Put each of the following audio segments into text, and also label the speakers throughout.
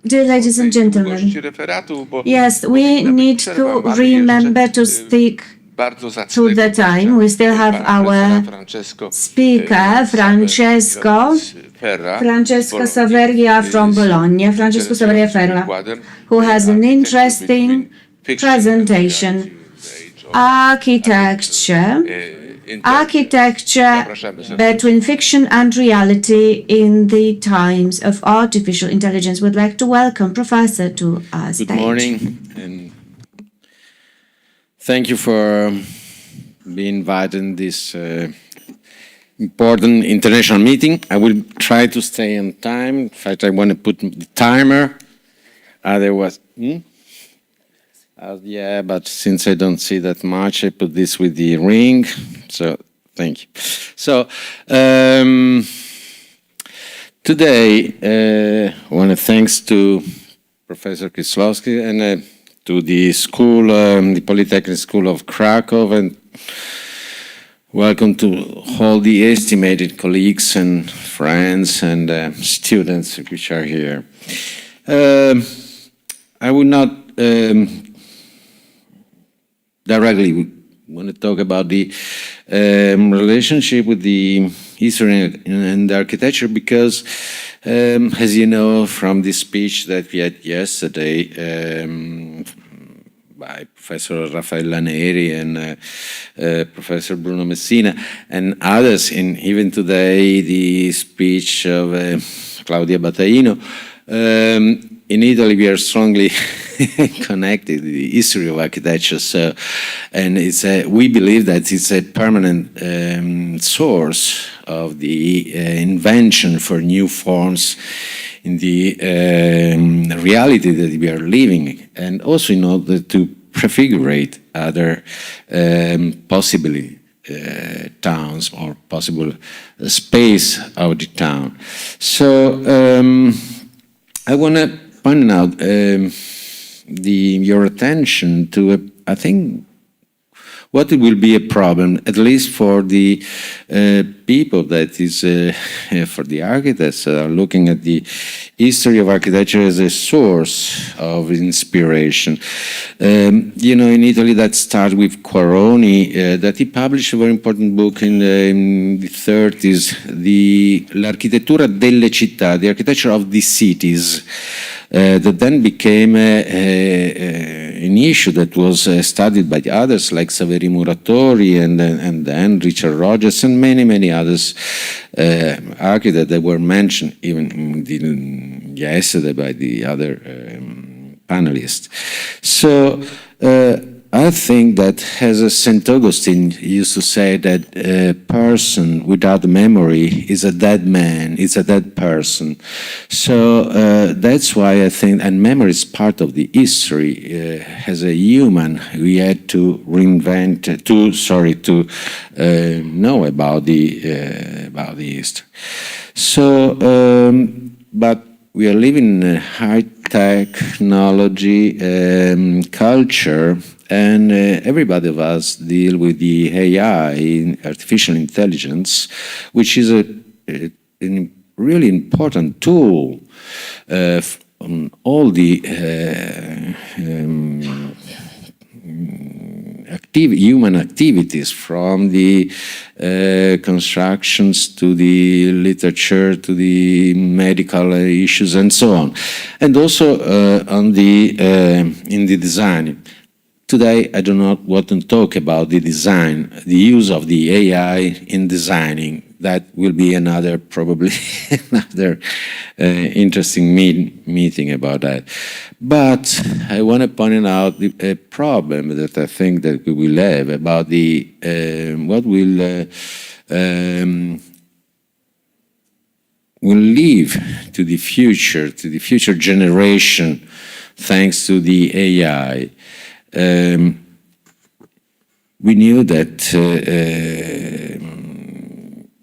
Speaker 1: Dear ladies and gentlemen, yes, we need to remember to stick to the time. We still have our speaker, Francesco Saverio from Bologna, Francesco Saverio Fera, who has an interesting presentation, Architecture between fiction and reality in the times of artificial intelligence. We'd like to welcome Professor to our stage.
Speaker 2: Good morning, and thank you for being invited in this important international meeting. I will try to stay on time. In fact, I want to put the timer. Otherwise, yeah, but since I don't see that much, I put this with the ring. So, thank you. So, today, I want to thanks to Professor Kwiatkowska and to the school, the Polytechnic School of Krakow, and welcome to all the estimated colleagues and friends and students which are here. I would not directly want to talk about the relationship with the history and the architecture because, as you know from the speech that we had yesterday by Professor Raffaella Neri and Professor Bruno Messina and others, and even today the speech of Claudia Battaino, in Italy, we are strongly connected to the history of architecture, so, and it's we believe that it's a permanent source of the invention for new forms in the reality that we are living, and also in order to prefigurate other possible towns or possible space of the town. So I want to point out your attention to, I think, what will be a problem, at least for the people that is, for the architects that are looking at the history of architecture as a source of inspiration. You know, in Italy that started with Quaroni, that he published a very important book in the 30s, L'Architettura delle città, the architecture of the cities. That then became an issue that was studied by others like Saverio Muratori and then Richard Rogers and many others architects that were mentioned even yesterday by the other panelists. So I think that, as St. Augustine used to say, that a person without memory is a dead man, is a dead person. So that's why I think, and memory is part of the history. As a human, we had to reinvent, to know about the history. So, but we are living in a high technology culture. And everybody of us deal with the AI, artificial intelligence, which is a really important tool on all the human activities, from the constructions to the literature to the medical issues and so on, and also on the in the design. Today, I do not want to talk about the design, the use of the AI in designing. That will be another, probably another interesting meeting about that. But I want to point out a problem that I think that we will have about the what will leave to the future generation, thanks to the AI. We knew that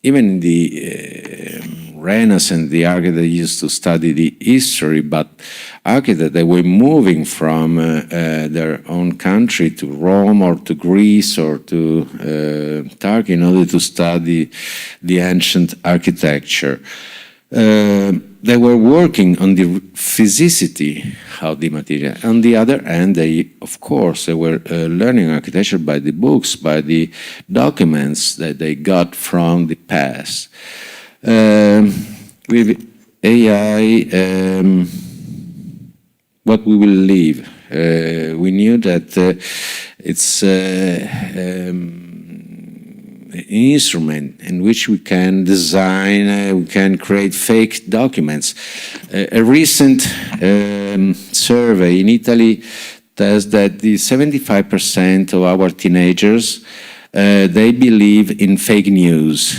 Speaker 2: even the Renaissance, the architects used to study the history, but architects, they were moving from their own country to Rome or to Greece or to Turkey in order to study the ancient architecture. they were working on the physicity of the material. On the other hand, of course, they were learning architecture by the books, by the documents that they got from the past. With AI, what we will leave? We knew that it's an instrument in which we can design, we can create fake documents. A recent survey in Italy tells that 75% of our teenagers, they believe in fake news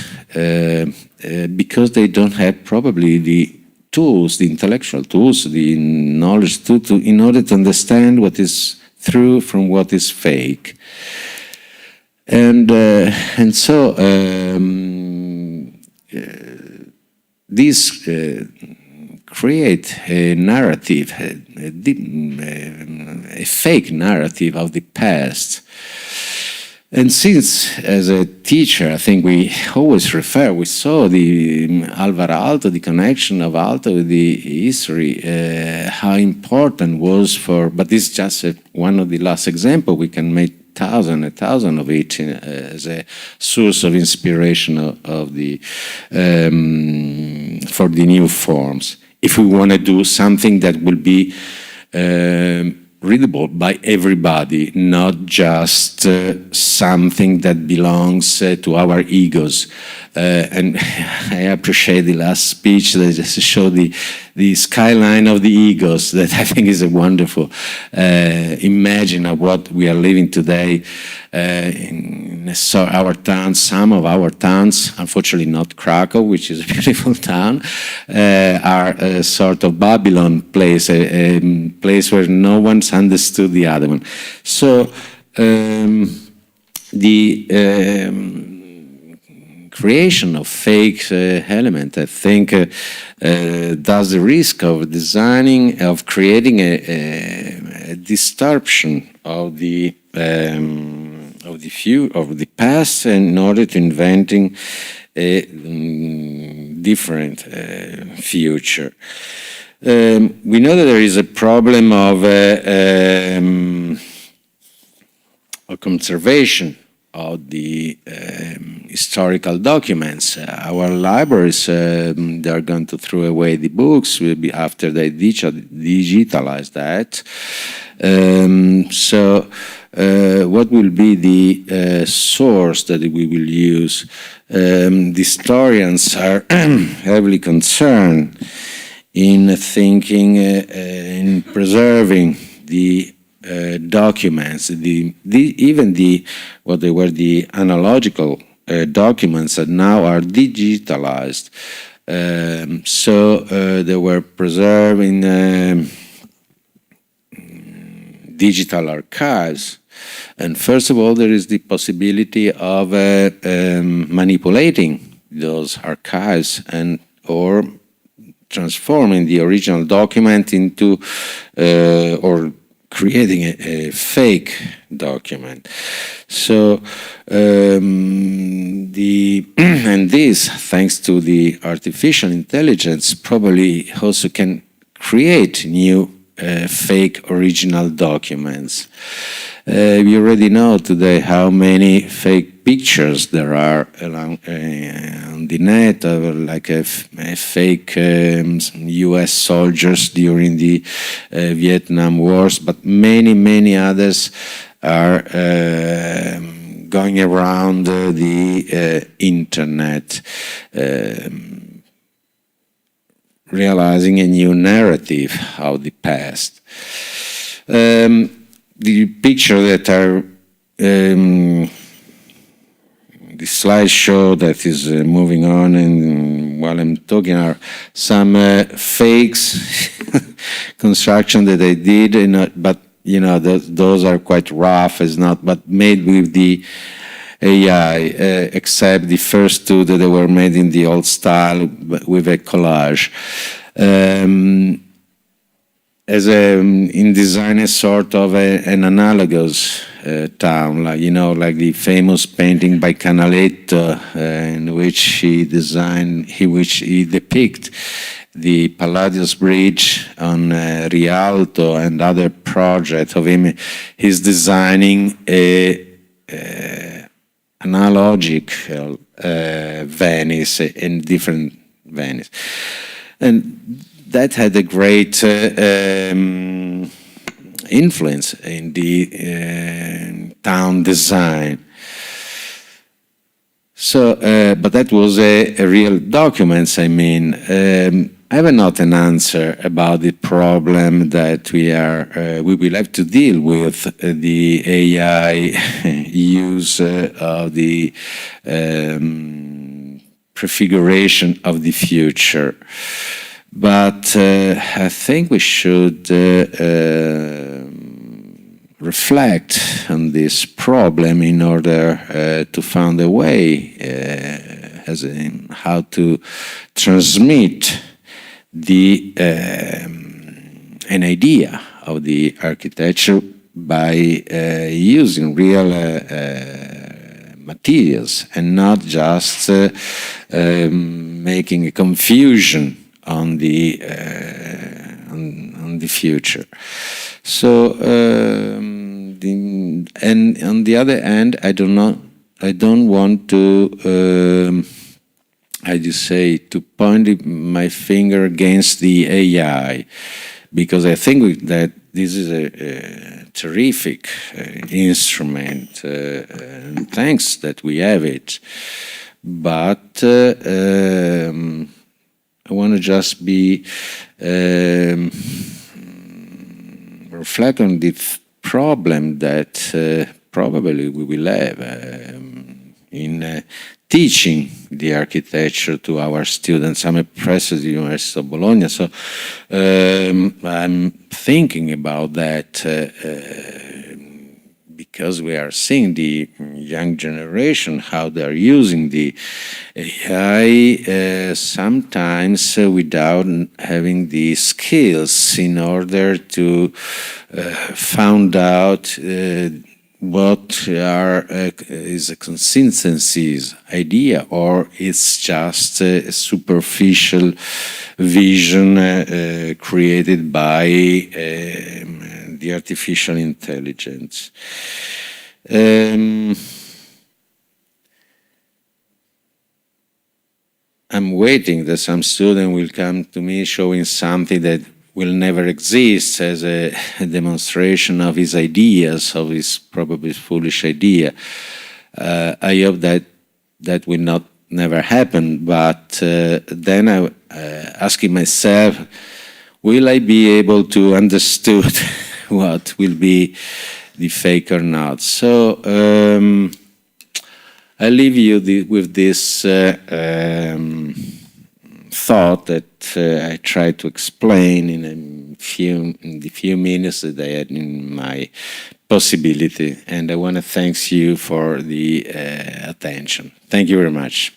Speaker 2: because they don't have probably the tools, the intellectual tools, the knowledge in order to understand what is true from what is fake. And so this create a narrative, a fake narrative of the past. And since, as a teacher, I think we always we saw the Alvar Aalto, the connection of Aalto with the history, how important was for, but this is just one of the last examples. We can make a thousand of it as a source of inspiration of the, for the new forms. If we want to do something that will be readable by everybody, not just something that belongs to our egos. And I appreciate the last speech that just showed the skyline of the egos, that I think is a wonderful imagine of what we are living today in our towns. Some of our towns, unfortunately not Krakow, which is a beautiful town, are a sort of Babylon place, a place where no one's understood the other one. So the creation of fake element, I think, does the risk of designing, of creating a distortion of the past in order to inventing a different future. We know that there is a problem of conservation of the historical documents. Our libraries, they are going to throw away the books after they digitalize that. So what will be the source that we will use? The historians are heavily concerned in thinking, in preserving the documents, even what they were the analogical documents that now are digitalized. So they were preserved in digital archives. And first of all, there is the possibility of manipulating those archives and or transforming the original document into or creating a fake document. So and this, thanks to the artificial intelligence, probably also can create new fake original documents. We already know today how many fake pictures there are on the net, like a fake US soldiers during the Vietnam Wars, but many others are going around the internet, realizing a new narrative of the past. The picture that are the slideshow that is moving on, and while I'm talking, are some fakes construction that I did, but you know those are quite rough, as not, but made with the AI, except the first two that they were made in the old style with a collage. As in design, a sort of an analogous town, like like the famous painting by Canaletto, in which he depicts the Palladius Bridge on Rialto and other projects of him, he's designing a analogical Venice in different Venice. And that had a great influence in the town design. So, but that was a real document. I mean, I have not an answer about the problem that we will have to deal with the AI use of the prefiguration of the future. But I think we should reflect on this problem in order to find a way as in how to transmit an idea of the architecture by using real materials and not just making a confusion on the future. So, and on the other hand, I don't want to, how do you say, to point my finger against the AI, because I think that this is a terrific instrument, and thanks that we have it. But I want to just be reflect on the problem that probably we will have in teaching the architecture to our students. I'm a professor at the University of Bologna, so I'm thinking about that because we are seeing the young generation, how they're using the AI, sometimes without having the skills in order to find out what is a consistencies idea, or it's just a superficial vision created by the artificial intelligence. I'm waiting that some student will come to me showing something that will never exist as a demonstration of his ideas, of his probably foolish idea. I hope that that will not never happen, but then I asking myself, will I be able to understand what will be the fake or not? So I leave you with this thought that I tried to explain in the few minutes that I had in my possibility, and I want to thank you for the attention. Thank you very much.